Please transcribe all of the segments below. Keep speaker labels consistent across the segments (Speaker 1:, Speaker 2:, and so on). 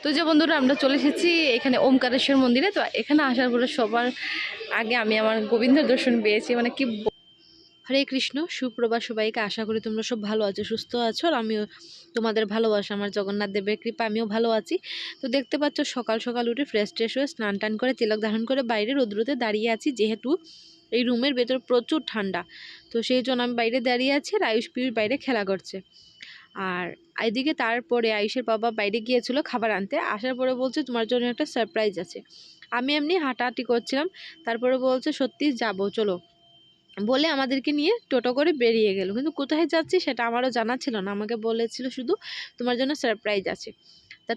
Speaker 1: তো যে বন্ধুরা আমরা চলে এসেছি এখানে ওমকারেশ্বর মন্দিরে। তো এখানে আসার পরে সবার আগে আমি আমার গোবিন্দের দর্শন পেয়েছি, মানে কি। হরে কৃষ্ণ, সুপ্রভাত সবাইকে। আশা করি তোমরা সব ভালো আছো, সুস্থ আছো। আর আমিও তোমাদের ভালোবাসা, আমার জগন্নাথ দেবের কৃপা, আমিও ভালো আছি। তো দেখতে পাচ্ছ সকাল সকাল উঠে ফ্রেশ ট্রেশ হয়ে স্নান টান করে তিলক ধারণ করে বাইরে রোদ্রুতে দাঁড়িয়ে আছি, যেহেতু এই রুমের ভেতর প্রচুর ঠান্ডা। তো সেই জন্য আমি বাইরে দাঁড়িয়ে আছি আর আয়ুষ পিয়ুষ বাইরে খেলা করছে। আর এদিকে তারপরে আয়ুষের বাবা বাইরে গিয়েছিল খাবার আনতে, আসার পরে বলছে তোমার জন্য একটা সারপ্রাইজ আছে। আমি এমনি হাঁটাহাঁটি করছিলাম, তারপরে বলছে সত্যি যাবো চলো বলে আমাদেরকে নিয়ে টোটো করে বেরিয়ে গেল। কিন্তু কোথায় যাচ্ছি সেটা আমারও জানা ছিল না, আমাকে বলেছিল শুধু তোমার জন্য সারপ্রাইজ আছে।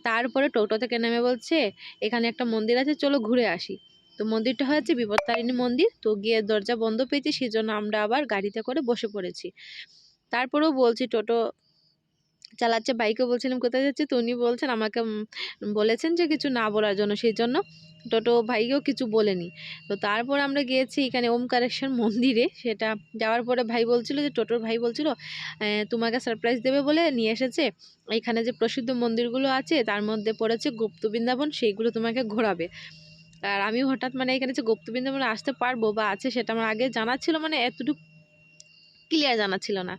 Speaker 1: তারপরে টোটো থেকে নেমে বলছে এখানে একটা মন্দির আছে, চলো ঘুরে আসি। তো মন্দিরটা হচ্ছে বিপত্তারিণী মন্দির। তো গিয়ে দরজা বন্ধ পেয়েছি, সেই জন্য আমরা আবার গাড়িতে করে বসে পড়েছি। তারপরেও বলছি টোটো চালাচ্ছে, বাইকেও বলছিলাম কোথায় যাচ্ছে, তো উনি বলছেন আমাকে বলেছেন যে কিছু না বলার জন্য, সেই জন্য টোটো ভাইকেও কিছু বলেনি। তো তারপর আমরা গিয়েছি এখানে ওমকারেশ্বর মন্দিরে। সেটা যাওয়ার পরে ভাই বলছিল যে টোটোর ভাই বলছিল তোমাকে সারপ্রাইজ দেবে বলে নিয়ে এসেছে, এখানে যে প্রসিদ্ধ মন্দিরগুলো আছে তার মধ্যে পড়েছে গুপ্ত বৃন্দাবন, সেইগুলো তোমাকে ঘোরাবে। আর আমি হঠাৎ মানে এখানে যে গুপ্ত বৃন্দাবনে আসতে পারবো বা আছে সেটা আমার আগে জানা ছিল, মানে এতটুকু ক্লিয়ার জানা ছিল না।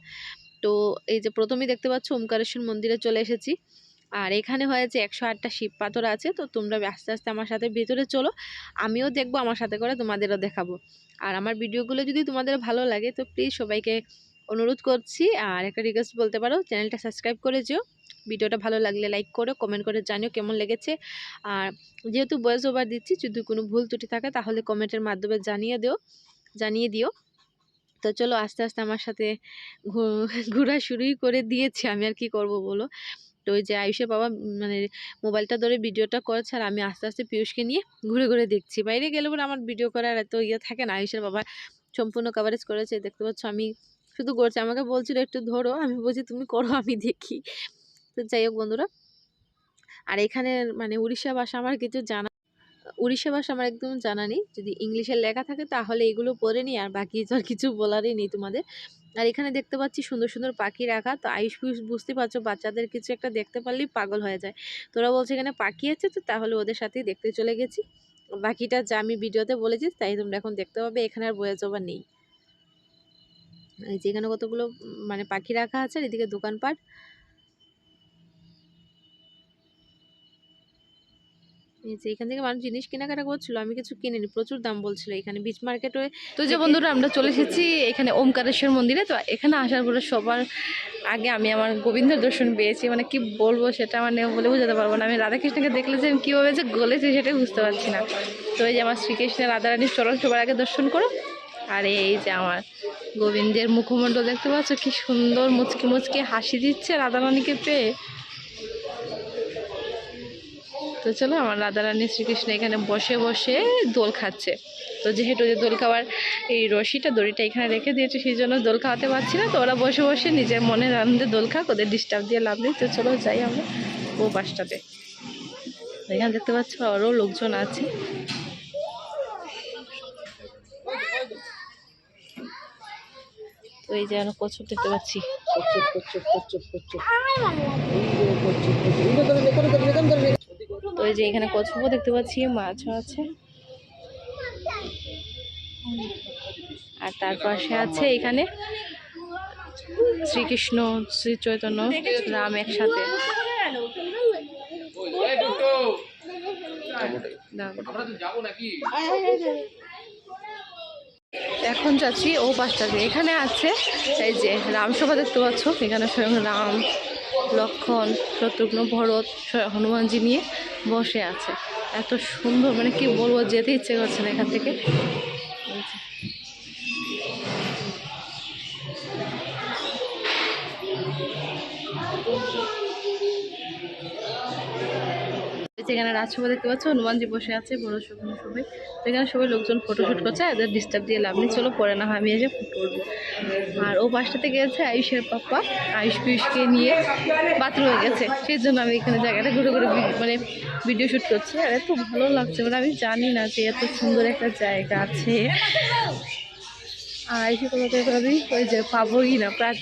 Speaker 1: তো এই যে প্রথমেই দেখতে পাচ্ছ ওমকারেশ্বর মন্দিরে চলে এসেছি। আর এখানে হয়েছে 108টা শিব পাথর আছে। তো তোমরা আস্তে আস্তে আমার সাথে ভেতরে চলো, আমিও দেখবো, আমার সাথে করে তোমাদেরও দেখাবো। আর আমার ভিডিওগুলো যদি তোমাদের ভালো লাগে তো প্লিজ সবাইকে অনুরোধ করছি আর একটা রিকোয়েস্ট বলতে পারো, চ্যানেলটা সাবস্ক্রাইব করে যেও। ভিডিওটা ভালো লাগলে লাইক করো, কমেন্ট করে জানিও কেমন লেগেছে। আর যেহেতু ভয়েস ওভার দিচ্ছি, যদি কোনো ভুল ত্রুটি থাকে তাহলে কমেন্টের মাধ্যমে জানিয়ে দিও। তো চলো আস্তে আস্তে আমার সাথে ঘোরা শুরুই করে দিয়েছে, আমি আর কি করব বলো। তো ওই যে আয়ুষের বাবা মানে মোবাইলটা ধরে ভিডিওটা করছে আর আমি আস্তে আস্তে পিয়ুষকে নিয়ে ঘুরে ঘুরে দেখছি। বাইরে গেলে পরে আমার ভিডিও করার এত ইয়ে থাকে না। আয়ুষের বাবা সম্পূর্ণ কভারেজ করেছে, দেখতে পাচ্ছ। আমি শুধু করছি, আমাকে বলছিল একটু ধরো, আমি বলছি তুমি করো আমি দেখি। তো যাই হোক বন্ধুরা, আর এখানে মানে উড়িষ্যা ভাষা আমার কিছু জানা, উড়িষ্যা ভাষা আমার একদম জানা নেই। যদি ইংলিশের লেখা থাকে তাহলে এগুলো পড়ে নিই, আর বাকি তো আর কিছু বলারই নেই তোমাদের। আর এখানে দেখতে পাচ্ছি সুন্দর সুন্দর পাখি রাখা। তো আয়ুষ বুঝতে পারছো, বাচ্চাদের কিছু একটা দেখতে পারলেই পাগল হয়ে যায়। তোরা বলছে এখানে পাখি আছে, তো তাহলে ওদের সাথেই দেখতে চলে গেছি। বাকিটা যা আমি ভিডিওতে বলেছি তাই তোমরা এখন দেখতে পাবে, এখানে আর বয়ে যাবার নেই। যেখানে কতগুলো মানে পাখি রাখা আছে, আর এদিকে দোকানপাট। এখান থেকে মানুষ জিনিস কেনাকাটা করছিল, আমি কিছু কিনিনি, প্রচুর দাম বলছিল এখানে বিচ মার্কেটে। তো যে বন্ধুরা আমরা চলে এসেছি এখানে ওমকারেশ্বর মন্দিরে। তো এখানে আসার পরে সবার আগে আমি আমার গোবিন্দের দর্শন পেয়েছি, মানে কি বলবো সেটা মানে বলে বোঝাতে পারবো না। আমি রাধাকৃষ্ণকে দেখলে যে আমি কীভাবে যে গলেছি সেটাই বুঝতে পারছি না। তো এই যে আমার শ্রীকৃষ্ণের রাধারানীর চরণ সবার আগে দর্শন করো। আর এই যে আমার গোবিন্দের মুখমণ্ডল দেখতে পাচ্ছ, কি সুন্দর মুচকি মুচকি হাসি দিচ্ছে রাধারানীকে পেয়ে। তো চলো, আমার রাধারানী শ্রীকৃষ্ণ এখানে বসে বসে দোল খাচ্ছে। তো যেহেতু যে দোল খাওয়ার এই দড়িটা এখানে রেখে দিয়েছে, সেই জন্য দোল খাওয়াতে পারছি না। তো ওরা বসে বসে নিজের মনের আনন্দে দোল খাক, ওদের ডিস্টার্ব দিয়ে লাভ নেই। তো চলো যাই আমরা ও পাশটাতে। এখানে দেখতে পাচ্ছ আরও লোকজন আছে। তো এই যে আমি কচ্ছপ দেখতে পাচ্ছি। তো এই যে এখানে কচ্ছপও দেখতে পাচ্ছি, মাছও আছে। আর তার পাশে আছে এখানে শ্রীকৃষ্ণ শ্রী চৈতন্য রাম একসাথে। এখন যাচ্ছি ও পাশটাতে। এখানে আছে এই যে রামসভা দেখতে পাচ্ছ, এখানে স্বয়ং রাম, লক্ষ্মণ, শত্রুঘ্ন, ভরত, হনুমানজি নিয়ে বসে আছে। এত সুন্দর, মানে কি বলবো, যেতে ইচ্ছে করছে না এখান থেকে। এখানে রাজসভা দেখতে পাচ্ছ, হনুমানজি বসে আছে, বড় সবাই সবাই। তো এখানে সবাই লোকজন ফটোশ্যুট করছে, এদের ডিস্টার্ব দিয়ে লাভ নেই, চলো পরে না আমি এসে ফটো উঠবো। আর ও পাশটাতে গেছে আয়ুষের পাপ্পা, আয়ুষ পিয়ুষকে নিয়ে বাথরুমে গেছে, সেই জন্য আমি এখানে জায়গাটা ঘুরে ঘুরে মানে ভিডিও শ্যুট করছি। আর এত ভালো লাগছে, মানে আমি জানি না যে এত সুন্দর একটা জায়গা আছে। আর আয়ুষে তোমাকে ওই যে পাবোই না প্রায়।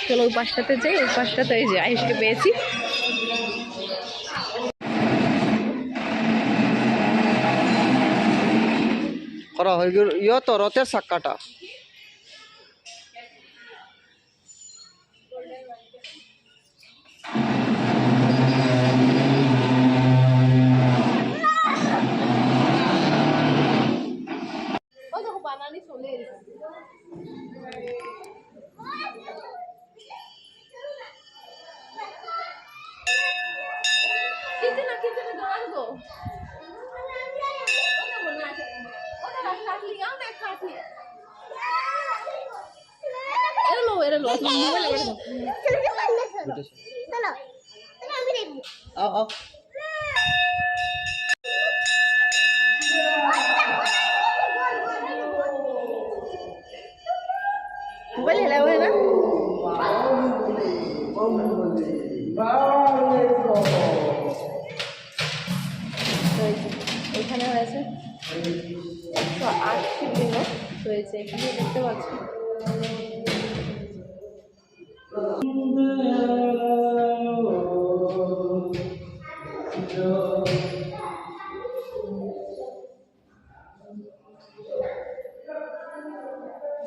Speaker 1: চলো ওই পাশটাতে যাই, ওই পাশটাতে এই যে আয়ুষকে পেয়েছি।
Speaker 2: করা হয়ে গেল ইয়ে তো রথের চাক্কাটা। आओ आओ
Speaker 1: মোবাইল হেলাও না এখানে হয়েছে 108 শিবলিঙ্গ হয়েছে এখানে দেখতে পাচ্ছি।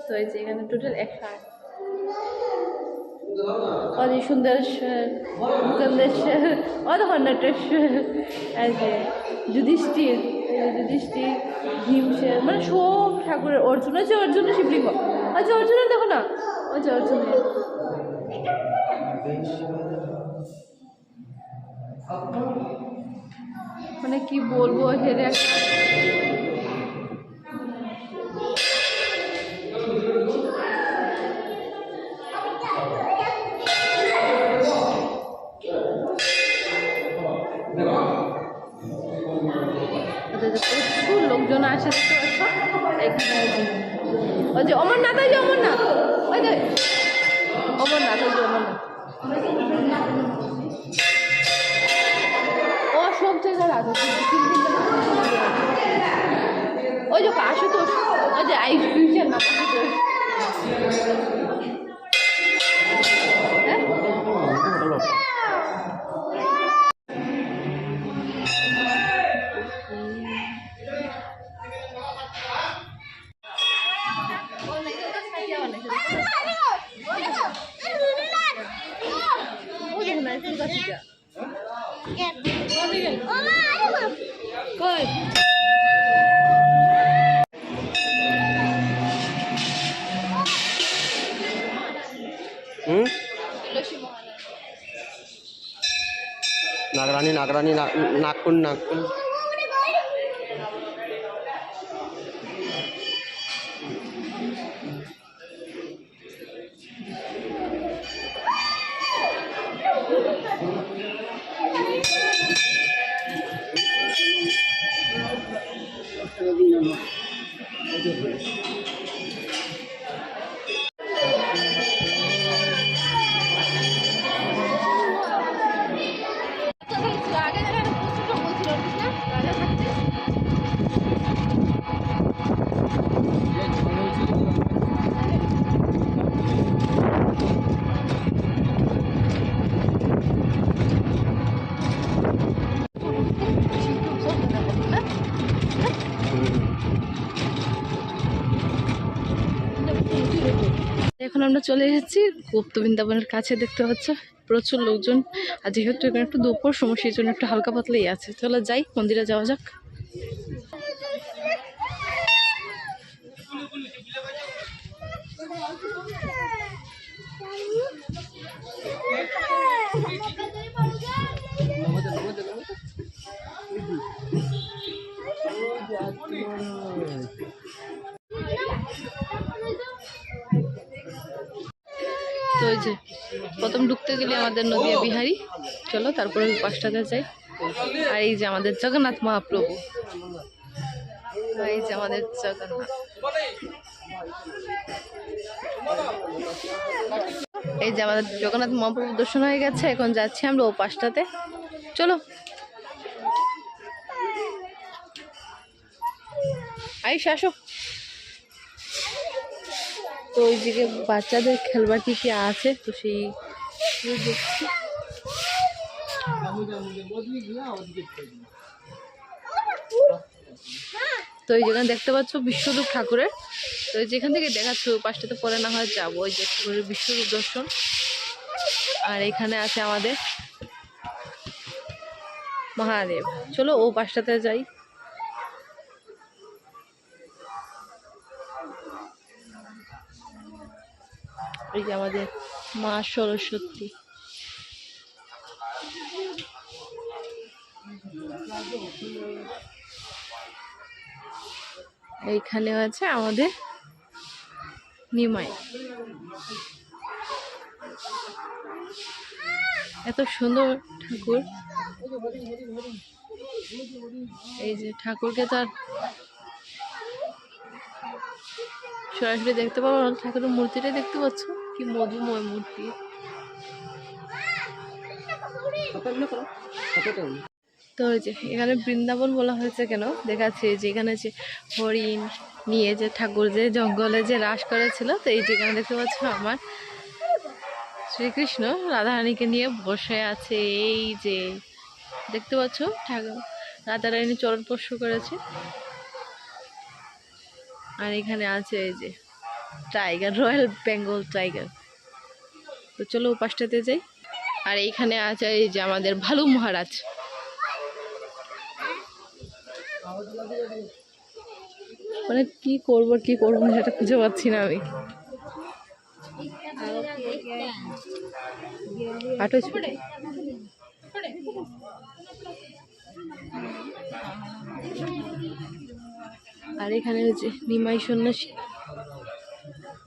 Speaker 1: তো এই যে এখানে টোটাল 108 অতি সুন্দরেশ্বর মুকুন্দেশ্বর অধর্ণটেশ্বর এই যে যুধিষ্ঠির ভীমসেন মানে সব ঠাকুরের অর্জুন আছে অর্জুনের শিবলিঙ্গ আচ্ছা অর্জুনের দেখো না আচ্ছা অর্জুনের মানে কি বলবো হেরে একটা প্রচুর লোকজন আসে দেখতে পাচ্ছ এখানে ওই যে অমরনাথ ওই যে অমরনাথ ওই যে অমরনাথ ওই যে অমরনাথ ও সব জায়গায় আছে ওই যে আশুতোষ ওই যে আইস ফিউচার না আশুতোষ হ্যাঁ
Speaker 2: नागरानी नागरानी नागकुंड नागकुंड
Speaker 1: এখন আমরা চলে এসেছি গুপ্ত বৃন্দাবনের কাছে দেখতে পাচ্ছ প্রচুর লোকজন আর যেহেতু এখানে একটু দুপুর সময় সেই জন্য একটু হালকা পাতলাই আছে চলো যাই মন্দিরে যাওয়া যাক তো ওই যে প্রথম ঢুকতে গেলে আমাদের নদিয়া বিহারি চলো তারপরে পাঁচটাতে যাই আর এই যে আমাদের জগন্নাথ মহাপ্রভু এই যে আমাদের জগন্নাথ এই যে আমাদের জগন্নাথ মহাপ্রভু দর্শন হয়ে গেছে এখন যাচ্ছি আমরা ও পাঁচটাতে চলো আইস আসো তো ওই দিকে বাচ্চাদের খেলবার কি কি আছে তো সেই দেখছি তো এই যেখানে দেখতে পাচ্ছ বিশ্বরূপ ঠাকুরের, তো যেখান থেকে দেখাচ্ছ ওই পাশটাতে পরে না হয় যাবো, ওই যে ঠাকুরের বিশ্বরূপ দর্শন। আর এখানে আছে আমাদের মহাদেব। চলো ও পাশটাতে যাই। এই যে আমাদের মা সরস্বতী। এইখানে আছে আমাদের নিমাই। এত সুন্দর ঠাকুর, এই যে ঠাকুরকে তো আর সরাসরি দেখতে পাবো না, ঠাকুরের মূর্তিটা দেখতে পাচ্ছ কি মধুময় মূর্তি। তো ওই যে এখানে বৃন্দাবন বলা হয়েছে কেন দেখাচ্ছি, যে এখানে যে হরিণ নিয়ে যে ঠাকুর যে জঙ্গলে যে রাস করেছিল, তো এই যেখানে দেখতে পাচ্ছ আমার শ্রীকৃষ্ণ রাধারানীকে নিয়ে বসে আছে। এই যে দেখতে পাচ্ছ ঠাকুর রাধারানী চরণ স্পর্শ করেছে। আর এখানে আছে এই যে টাইগার, রয়্যাল বেঙ্গল টাইগার। তো চলো ও পাশটাতে যাই। আর এইখানে আছে এই যে আমাদের ভালু মহারাজ। মানে কি করবো সেটা খুঁজে পাচ্ছি না আমি। আর এখানে হচ্ছে নিমাই সন্ন্যাসী,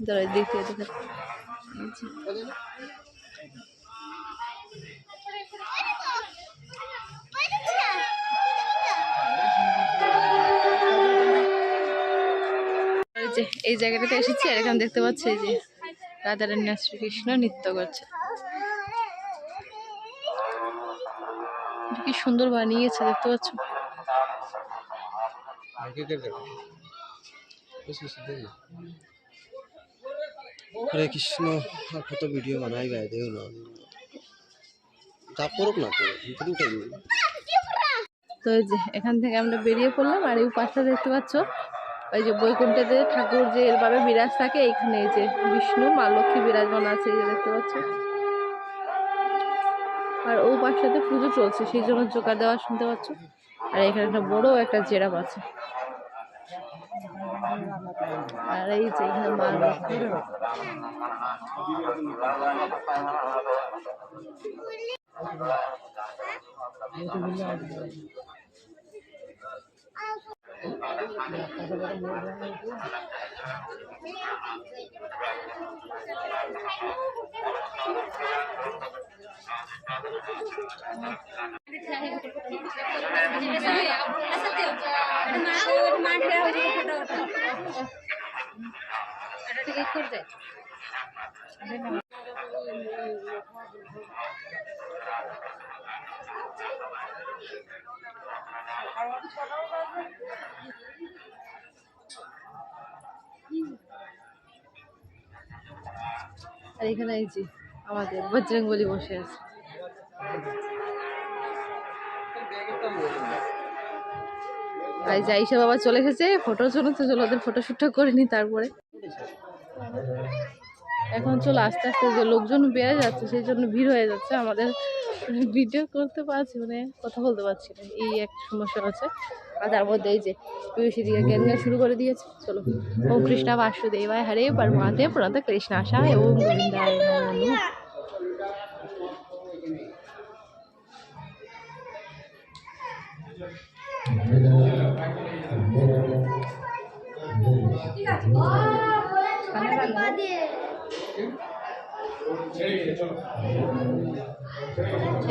Speaker 1: দাঁড়া দেখতে দেখা। এই জায়গাটাতে এসেছি, আর এখানে দেখতে পাচ্ছি এই যে রাধারানী আর শ্রীকৃষ্ণ নৃত্য করছে। কি সুন্দর বানিয়েছে দেখতে পাচ্ছ।
Speaker 2: হরে কৃষ্ণ। আর কত ভিডিও বানাই ভাই, দেখো না যা করুক না তো
Speaker 1: তো এই যে এখান থেকে আমরা বেরিয়ে পড়লাম। আর এই পাশটা দেখতে পাচ্ছ ওই যে বৈকুণ্ঠেতে ঠাকুর যে এরভাবে বিরাজ থাকে, এইখানে এই যে বিষ্ণু মা লক্ষ্মী বিরাজমান আছে, এই যে দেখতে পাচ্ছ। আর ও পাশটাতে পুজো চলছে, সেই জন্য জোকার দেওয়া শুনতে পাচ্ছ। আর এখানে একটা বড় একটা জেরাব আছে। আর এই যে এখানে মা লক্ষ্মী। আর এখানে এই যে আমাদের বজরংবলী বসে আছে। আর যে আইসা বাবা চলে এসেছে ফটোর জন্য, তো চলো ওদের ফটোশ্যুটটা করে নি। তারপরে এখন চলো আস্তে আস্তে যে লোকজন বেড়ে যাচ্ছে, সেই জন্য ভিড় হয়ে যাচ্ছে, আমাদের ভিডিও করতে পারছি মানে কথা বলতে পারছি না, এই এক সমস্যা আছে। আর তার মধ্যে এই যে পিউসি দিকে জ্ঞান শুরু করে দিয়েছে। চলো ওম কৃষ্ণা বাসুদেবায় হরে পরমাত্মে প্রণত কৃষ্ণ আশায় ওম গোবিন্দায় নমঃ।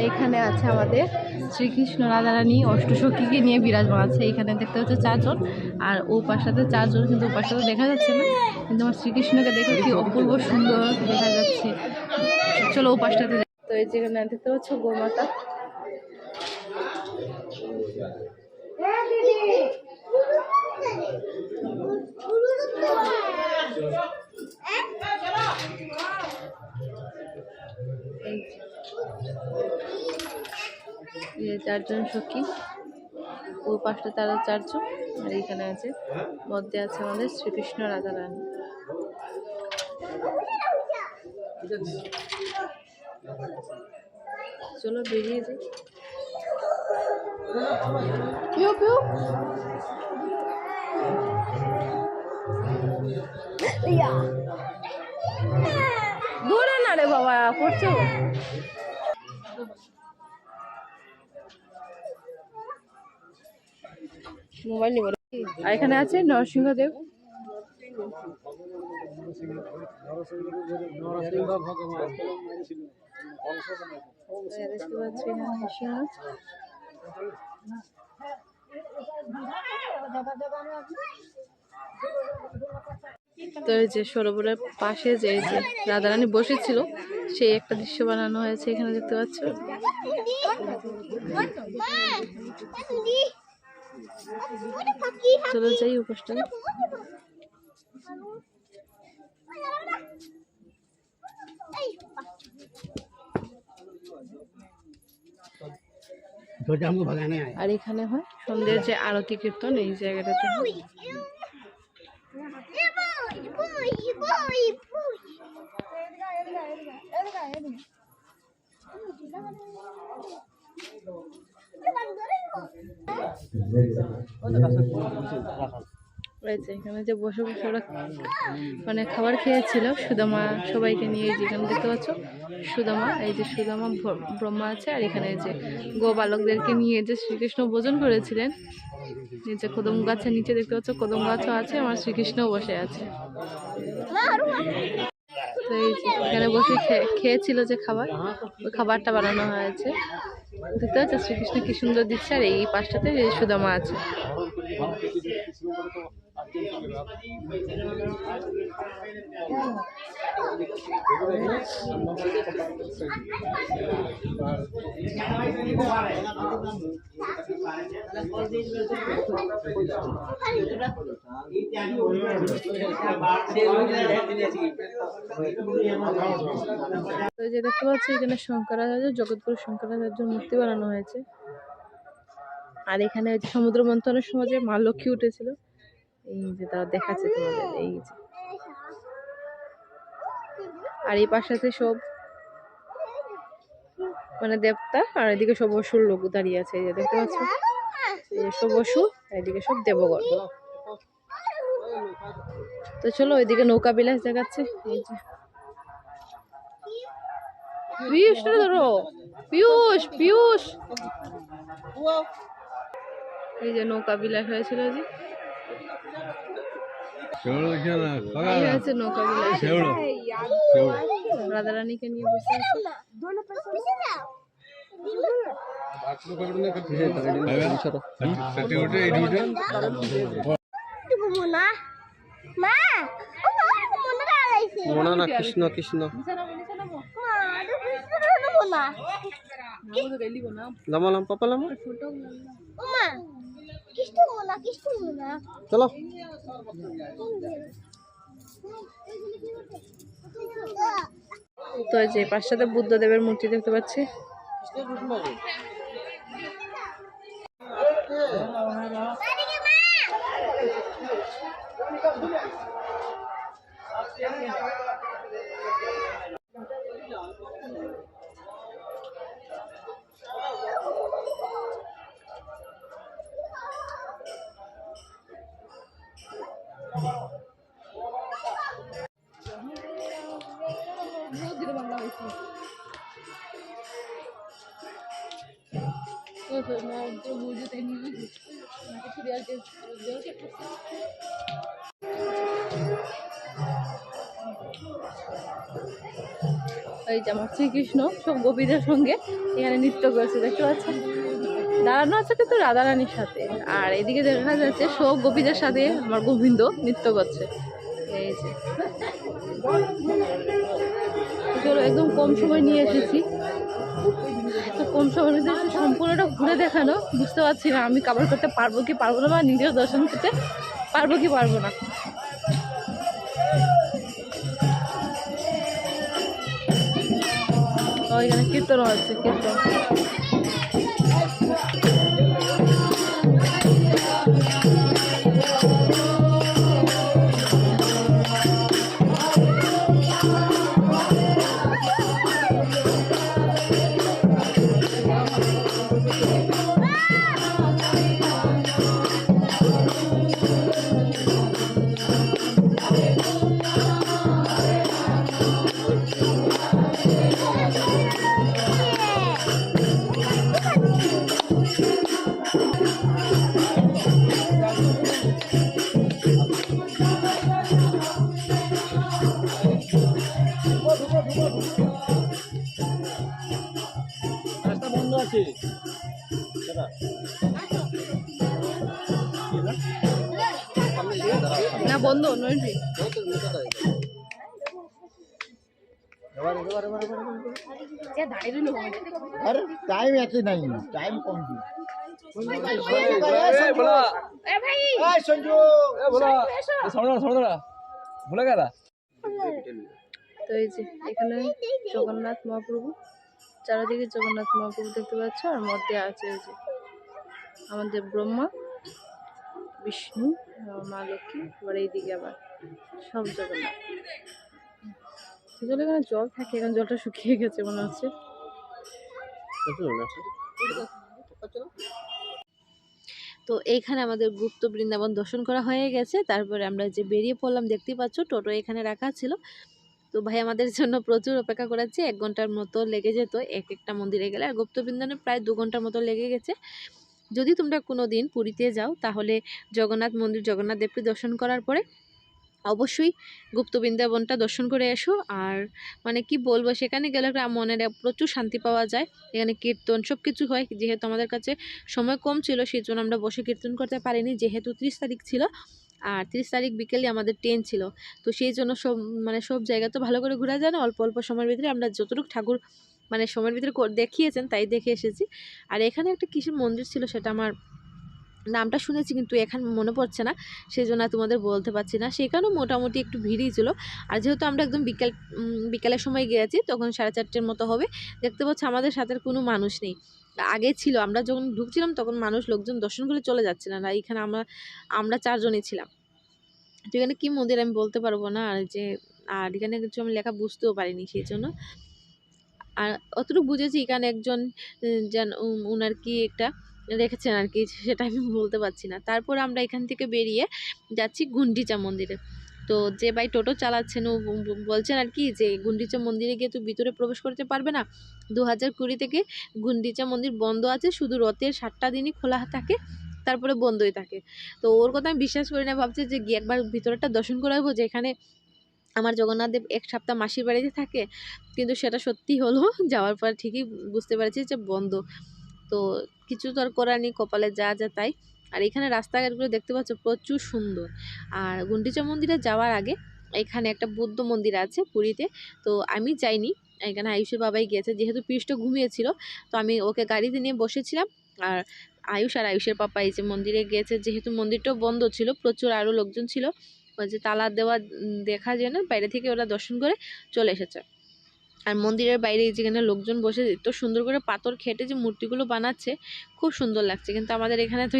Speaker 1: এইখানে আছে আমাদের শ্রীকৃষ্ণ রাধারানী অষ্টসখীকে নিয়ে বিরাজমান আছে। এইখানে দেখতে হচ্ছে 4 জন, আর ও পাশটাতে 4 জন, কিন্তু ও পাশটাতে দেখা যাচ্ছে না। কিন্তু আমার শ্রীকৃষ্ণকে দেখে কি অপূর্ব সুন্দর দেখা যাচ্ছে। চলো ও পাশটাতে। তো এই যেখানে দেখতে পাচ্ছ গোমাতা। এই 4 জন সখী, ও ওই পাশটা তারা চারজন, আর এখানে আছে মধ্যে আছে আমাদের শ্রীকৃষ্ণ রাধা রানী। চলো বেরিয়ে যাই। পিউ পিউ দূরে না রে বাবা, করছো মোবাইল নিব। আর এখানে আছে নরসিংহদেব। দেখতে পাচ্ছি এখানে নরসিংহ। তো এই যে সরোবরের পাশে যে রাধারানী বসেছিল সেই একটা দৃশ্য বানানো হয়েছে এখানে দেখতে পাচ্ছ। চলো যাই উপোসটা। আর এখানে হয় সন্ধ্যের যে আরতি কীর্তন এই জায়গাটাতে হয়। এখানে যে বসে বসে ওরা মানে খাবার খেয়েছিল সুদামা সবাইকে নিয়ে, যেখানে দেখতে পাচ্ছ সুদামা, এই যে সুদামা ব্রহ্মা আছে, আর এখানে যে গোবালকদেরকে নিয়ে যে শ্রীকৃষ্ণ ভোজন করেছিলেন। নিচে কদম গাছের নিচে দেখতে পাচ্ছ কদম গাছও আছে, আমার শ্রীকৃষ্ণ বসে আছে। তো এই যে এখানে বসে খেয়েছিল যে খাবার, ওই খাবারটা বানানো হয়েছে দেখতে পাচ্ছ। শ্রীকৃষ্ণ কি সুন্দর দিচ্ছে, আর এই পাশটাতে সুদামা আছে। যে দেখতে পাচ্ছি এখানে শঙ্করাচার্য, জগৎগুরু শঙ্করাচার্যের মূর্তি বানানো হয়েছে। আর এখানে সমুদ্র মন্থনের সময় যে মা লক্ষ্মী উঠেছিল, এই যে তারা দেখাচ্ছে তোমাদের, এই যে। আর এই পাশাতে সব মানে দেবতা, আর এদিকে সব অসুর লোক দাঁড়িয়ে আছে, এই যে দেখতে পাচ্ছ সব অসুর, এদিকে সব দেবগণ। তো চলো ওইদিকে নৌকা বিলাস দেখাচ্ছে, এই যে পিয়ুষ ধরো, পিয়ুষ পিয়ুষ, এই যে নৌকা বিলাস হয়েছিল যে নৌকা বিলাস, রাধারানীকে নিয়ে বসে আছে।
Speaker 2: কৃষ্ণ কৃষ্ণ লামালাম পাপালাম চলো।
Speaker 1: তো যে পাশটাতে বুদ্ধদেবের মূর্তি দেখতে পাচ্ছি। এই যে আমার শ্রীকৃষ্ণ সব গোপীদের সঙ্গে এখানে নৃত্য করছে দেখতে পাচ্ছেন। দাঁড়ানো আছে কিন্তু রাধারানীর সাথে, আর এদিকে দেখা যাচ্ছে সব গোপীদের সাথে আমার গোবিন্দ নৃত্য করছে। এই যে চলো একদম কম সময় নিয়ে এসেছি, তো কম সময়ের মধ্যে সম্পূর্ণটা ঘুরে দেখানো বুঝতে পারছি না আমি কভার করতে পারবো কি পারবো না, বা নিজের দর্শন করতে পারবো কি পারবো না। এখানে কীর্তন হচ্ছে, কীর্তন না বন্ধ নইবি
Speaker 3: अरे टाइम ऐसे नहीं है टाइम कौन दी संजू
Speaker 4: ভুলে গেলা
Speaker 1: তো এই যে এখানে জগন্নাথ মহাপ্রভু, চারিদিকে জগন্নাথ মহাপ্রভু দেখতে পাচ্ছ, আর মধ্যে আছে এই যে আমাদের ব্রহ্মা, বিষ্ণু, মা লক্ষ্মী, আবার এইদিকে আবার সব জগন্নাথ। এখানে জল থাকে, এখন জলটা শুকিয়ে গেছে মনে হচ্ছে। তো এইখানে আমাদের গুপ্ত বৃন্দাবন দর্শন করা হয়ে গেছে। তারপরে আমরা যে বেরিয়ে পড়লাম, দেখতেই পাচ্ছ টোটো এখানে রাখা ছিল। তো ভাই আমাদের জন্য প্রচুর অপেক্ষা করাচ্ছে, 1 ঘন্টার মতো লেগে যেত এক একটা মন্দিরে গেলে, আর গুপ্ত বৃন্দাবনে প্রায় 2 ঘন্টার মতো লেগে গেছে। যদি তোমরা কোনো দিন পুরীতে যাও তাহলে জগন্নাথ মন্দির, জগন্নাথ দেবকে দর্শন করার পরে অবশ্যই গুপ্ত বৃন্দাবনটা দর্শন করে এসো। আর মানে কি বলবো, সেখানে গেলে একটা মনের প্রচুর শান্তি পাওয়া যায়। এখানে কীর্তন সব কিছু হয়। যেহেতু আমাদের কাছে সময় কম ছিল, সেই জন্য আমরা বসে কীর্তন করতে পারিনি, যেহেতু 30 তারিখ ছিল, আর 30 তারিখ বিকেলে আমাদের ট্রেন ছিল। তো সেই জন্য সব জায়গা তো ভালো করে ঘোরা যায় না। অল্প অল্প সময়ের ভিতরে আমরা যতটুকু ঠাকুর মানে সময়ের ভিতরে দেখিয়েছেন তাই দেখে এসেছি। আর এখানে একটা কিসের মন্দির ছিল, সেটা আমার নামটা শুনেছি কিন্তু এখন মনে পড়ছে না, সেই জন্য তোমাদের বলতে পারছি না। সেখানেও মোটামুটি একটু ভিড়ই ছিল। আর যেহেতু আমরা একদম বিকেলের সময় গিয়েছি, তখন 4:30 মতো হবে। দেখতে পাচ্ছি আমাদের সাথে কোনো মানুষ নেই। আগে ছিল, আমরা যখন ঢুকছিলাম তখন লোকজন দর্শন করে চলে যাচ্ছিলেন, আর এখানে আমরা 4 জনই ছিলাম। তো এখানে কী মন্দির আমি বলতে পারবো না, আর এখানে কিছু আমি লেখা বুঝতেও পারিনি, সেই জন্য। আর অতটুকু বুঝেছি এখানে একজন যেন উনার কি একটা রেখেছেন আর কি, সেটা আমি বলতে পারছি না। তারপর আমরা এখান থেকে বেরিয়ে যাচ্ছি গুন্ডিচা মন্দিরে। তো যে ভাই টোটো চালাচ্ছেন ও বলছেন আর কি যে গুন্ডিচা মন্দিরে গিয়ে তো ভিতরে প্রবেশ করতে পারবে না, 2020 থেকে গুন্ডিচা মন্দির বন্ধ আছে, শুধু রথের 7টা দিনই খোলা থাকে, তারপরে বন্ধই থাকে। তো ওর কথা আমি বিশ্বাস করি না, ভাবছি যে গিয়ে একবার ভিতরটা দর্শন করে আসবো, যেখানে আমার জগন্নাথ দেব 1 সপ্তাহ মাসির বাড়িতে থাকে। কিন্তু সেটা সত্যি হলো, যাওয়ার পর ঠিকই বুঝতে পারছি যে বন্ধ। তো কিছু তো আর করার নেই, কপালে যা যা তাই। আর এখানে রাস্তাঘাটগুলো দেখতে পাচ্ছ প্রচুর সুন্দর। আর গুন্ডিচা মন্দিরে যাওয়ার আগে এখানে একটা বৌদ্ধ মন্দির আছে পুরীতে, তো আমি যাইনি, এখানে আয়ুষের বাবাই গিয়েছে। যেহেতু পৃষ্ঠ ঘুমিয়েছিল, তো আমি ওকে গাড়িতে নিয়ে বসেছিলাম। আর আয়ুষের পাপা এই যে মন্দিরে গিয়েছে, যেহেতু মন্দিরটাও বন্ধ ছিল, প্রচুর আরও লোকজন ছিল। ওই যে তালা দেওয়া দেখা যায় না, বাইরে থেকে ওরা দর্শন করে চলে এসেছে। আর মন্দিরের বাইরে যেখানে লোকজন বসে এত সুন্দর করে পাথর খেটে যে মূর্তিগুলো বানাচ্ছে, খুব সুন্দর লাগছে। কিন্তু আমাদের এখানে তো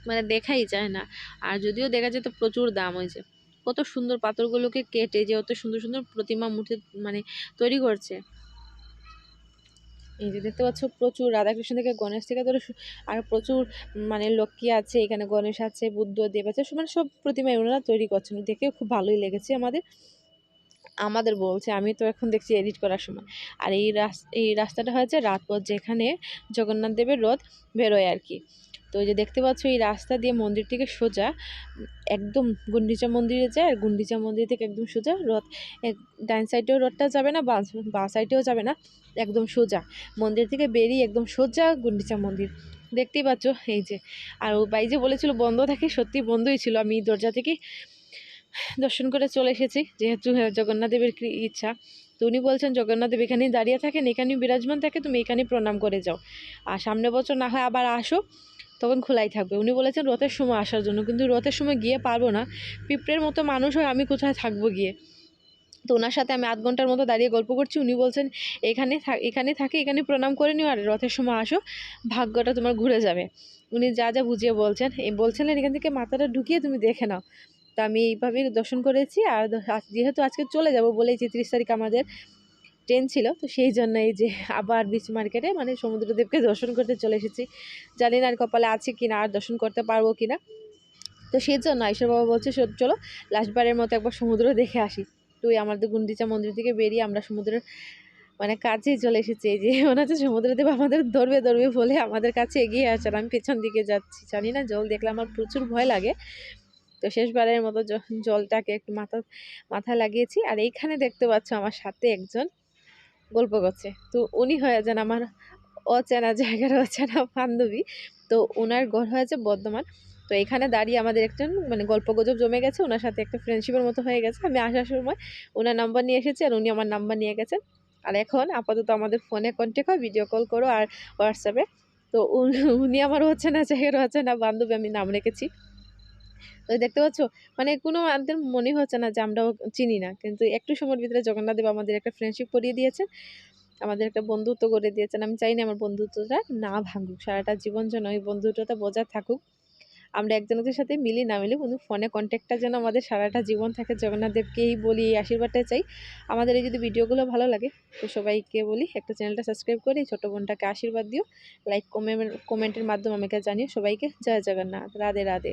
Speaker 1: মানে দেখাই যায় না। আর যদিও দেখা যায় তো প্রচুর দাম হয়েছে। কত সুন্দর পাথরগুলোকে কেটে যে অত সুন্দর সুন্দর প্রতিমা মূর্তি মানে তৈরি করছে। এই যে দেখতে পাচ্ছ প্রচুর রাধাকৃষ্ণ থেকে গণেশ থেকে ধরে আর প্রচুর মানে লক্ষ্মী আছে, এখানে গণেশ আছে, বুদ্ধ দেব আছে, মানে সব প্রতিমায় ওনারা তৈরি করছেন। দেখে খুব ভালোই লেগেছে আমাদের বলছে, আমি তো এখন দেখছি এডিট করার সময়। আর এই রাস্তাটা হয়েছে রাতপথ, যেখানে জগন্নাথ দেবের রথ বেরোয় আর কি। তো এই যে দেখতে পাচ্ছ এই রাস্তা দিয়ে মন্দির থেকে সোজা একদম গুন্ডিচা মন্দিরে যায়, আর গুন্ডিচা মন্দির থেকে একদম সোজা রথ, ডান সাইডেও রথটা যাবে না, বাঁ সাইডেও যাবে না, একদম সোজা মন্দির থেকে বেরিয়ে একদম সোজা গুন্ডিচা মন্দির দেখতেই পাচ্ছ। এই যে আর ও ভাই যে বলেছিল বন্ধ থাকে, সত্যি বন্ধই ছিল। আমি দরজা থেকে দর্শন করে চলে এসেছি, যেহেতু জগন্নাথ দেবের ইচ্ছা। তো উনি বলছেন জগন্নাথ দেব এখানেই দাঁড়িয়ে থাকেন, এখানেই বিরাজমান থাকে, তুমি এখানেই প্রণাম করে যাও। আর সামনে বছর না হয় আবার আসো, তখন খোলাই থাকবে। উনি বলেছেন রথের সময় আসার জন্য, কিন্তু রথের সময় গিয়ে পারবো না, পিঁপড়ের মতো মানুষ হয়, আমি কোথায় থাকবো গিয়ে। তো ওনার সাথে আমি 8 ঘন্টার মতো দাঁড়িয়ে গল্প করছি। উনি বলছেন এখানে থাকে, এখানে প্রণাম করে নিও, আর রথের সময় আসো, ভাগ্যটা তোমার ঘুরে যাবে। উনি যা যা বুঝিয়ে বলছিলেন এখান থেকে মাথাটা ঢুকিয়ে তুমি দেখে নাও। তো আমি এইভাবেই দর্শন করেছি। আর যেহেতু আজকে চলে যাব বলেছি, 30 তারিখ আমাদের ট্রেন ছিল, তো সেই জন্য এই যে আবার বিচ মার্কেটে মানে সমুদ্রদেবকে দর্শন করতে চলে এসেছি। জানি না আর কপালে আছে কিনা, আর দর্শন করতে পারবো কিনা। তো সেই জন্য আয়ুষের বাবা বলছে চলো লাস্টবারের মতো একবার সমুদ্র দেখে আসি। তো আমাদের গুন্ডিচা মন্দির থেকে বেরিয়ে আমরা সমুদ্রের মানে কাছেই চলে এসেছি। এই যে মনে হচ্ছে সমুদ্রদেব আমাদের ধরবে বলে আমাদের কাছে এগিয়ে আসে, আর আমি পেছন দিকে যাচ্ছি। জানি না, জল দেখলে আমার প্রচুর ভয় লাগে। তো শেষবারের মতো জলটাকে একটু মাথায় লাগিয়েছি। আর এইখানে দেখতে পাচ্ছ আমার সাথে একজন গল্প করছে, তো উনি হয়ে যান আমার অচেনা জায়গার অচেনা বান্ধবী। তো ওনার ঘর হয়েছে বর্ধমান। তো এখানে দাঁড়িয়ে আমাদের একজন মানে গল্পগুজব জমে গেছে, ওনার সাথে একটা ফ্রেন্ডশিপের মতো হয়ে গেছে। আমি আসার সময় ওনার নাম্বার নিয়ে এসেছি আর উনি আমার নাম্বার নিয়ে গেছেন। আর এখন আপাতত আমাদের ফোনে কন্ট্যাক্ট হয়, ভিডিও কল করো আর হোয়াটসঅ্যাপে। তো উনি আমার অচেনা জায়গার অচেনা বান্ধবী, আমি নাম রেখেছি। তো দেখতে পাচ্ছ, মানে কোনো আমাদের মনে হচ্ছে না যে আমরাও চিনি না, কিন্তু একটু সময়ের ভিতরে জগন্নাথ দেব আমাদের একটা ফ্রেন্ডশিপ করিয়ে দিয়েছেন, আমাদের একটা বন্ধুত্ব করে দিয়েছেন। আমি চাই না আমার বন্ধুত্বটা না ভাঙুক, সারাটা জীবন যেন ওই বন্ধুত্বটা বজায় থাকুক। আমরা একজনের সাথে মিলি না মিলি কিন্তু ফোনে কন্ট্যাক্টটা যেন আমাদের সারাটা জীবন থাকে। জগন্নাথ দেবকেই বলি, এই আশীর্বাদটা চাই। আমাদের এই যদি ভিডিওগুলো ভালো লাগে তো সবাইকে বলি একটা চ্যানেলটা সাবস্ক্রাইব করে এই ছোটো বোনটাকে আশীর্বাদ দিও, লাইক কমেন্টের মাধ্যমে আমাকে জানিও। সবাইকে জয় জগন্নাথ, রাধে রাধে।